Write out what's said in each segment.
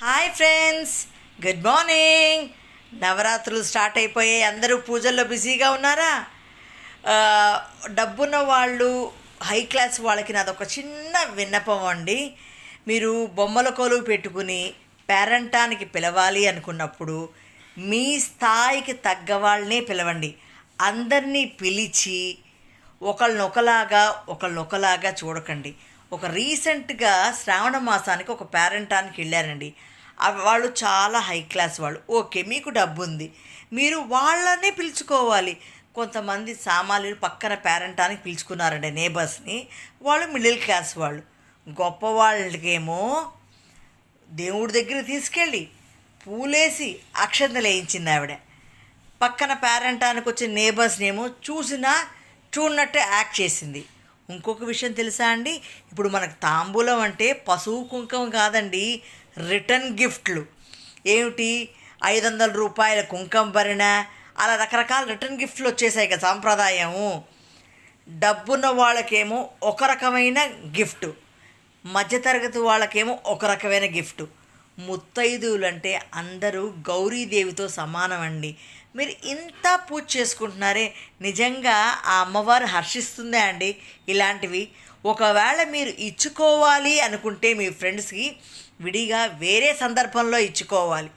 Hi friends, good morning. నవరాత్రులు start అయిపోయాయి. అందరూ పూజల్లో బిజీగా ఉన్నారా? ఆ, డబ్బున్న వాళ్ళు, హై క్లాస్ వాళ్ళకి నాదొక చిన్న విన్నపం అండి. మీరు బొమ్మల కొలువు పెట్టుకుని పేరంటానికి పిలవాలి అనుకున్నప్పుడు మీ స్థాయికి తగ్గ వాళ్ళనే పిలవండి. అందరినీ పిలిచి ఒకళ్ళనొకలాగా చూడకండి. ఒక రీసెంట్గా శ్రావణ మాసానికి ఒక పేరెంటానికి వెళ్ళారండి. వాళ్ళు చాలా హై క్లాస్ వాళ్ళు. ఓకే, మీకు డబ్బు ఉంది, మీరు వాళ్ళనే పిలుచుకోవాలి. కొంతమంది సామాన్యులు పక్కన పేరెంటానికి పిలుచుకున్నారండి నేబర్స్ని. వాళ్ళు మిడిల్ క్లాస్ వాళ్ళు. గొప్ప వాళ్ళకేమో దేవుడి దగ్గర తీసుకెళ్ళి పూలేసి అక్షంతలు వేయించింది ఆవిడ. పక్కన పేరెంటానికి వచ్చిన నేబర్స్ని ఏమో చూడనట్టే యాక్ట్ చేసింది. ఇంకొక విషయం తెలుసా అండి? ఇప్పుడు మనకు తాంబూలం అంటే పసుపు కుంకుమ కాదండి, రిటర్న్ గిఫ్ట్లు. ఏమిటి, 500 రూపాయల కుంకుమ భరిణ, అలా రకరకాల రిటర్న్ గిఫ్ట్లు వచ్చేసాయి కదా. సాంప్రదాయము. డబ్బున్న వాళ్ళకేమో ఒక రకమైన గిఫ్ట్, మధ్యతరగతి వాళ్ళకేమో ఒక రకమైన గిఫ్ట్. ముత్తైదువులు అంటే అందరూ గౌరీదేవితో సమానం అండి. మీరు ఇంత పూజ చేసుకుంటున్నారే, నిజంగా ఆ అమ్మవారు హర్షిస్తుందా అండి ఇలాంటివి? ఒకవేళ మీరు ఇచ్చుకోవాలి అనుకుంటే మీ ఫ్రెండ్స్కి విడిగా వేరే సందర్భంలో ఇచ్చుకోవాలి.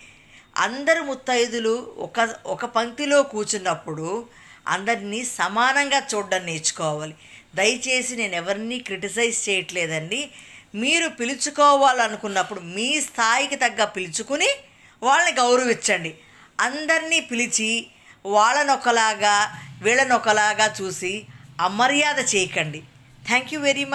అందరు ముత్తైదులు ఒక పంక్తిలో కూర్చున్నప్పుడు అందరినీ సమానంగా చూడడం నేర్చుకోవాలి. దయచేసి నేను ఎవరిని క్రిటిసైజ్ చేయట్లేదండి. మీరు పిలుచుకోవాలనుకున్నప్పుడు మీ స్థాయికి తగ్గ పిలుచుకుని వాళ్ళని గౌరవించండి. అందరినీ పిలిచి వాళ్ళనొకలాగా వీళ్ళనొకలాగా చూసి అమర్యాద చేయకండి. Thank you very much.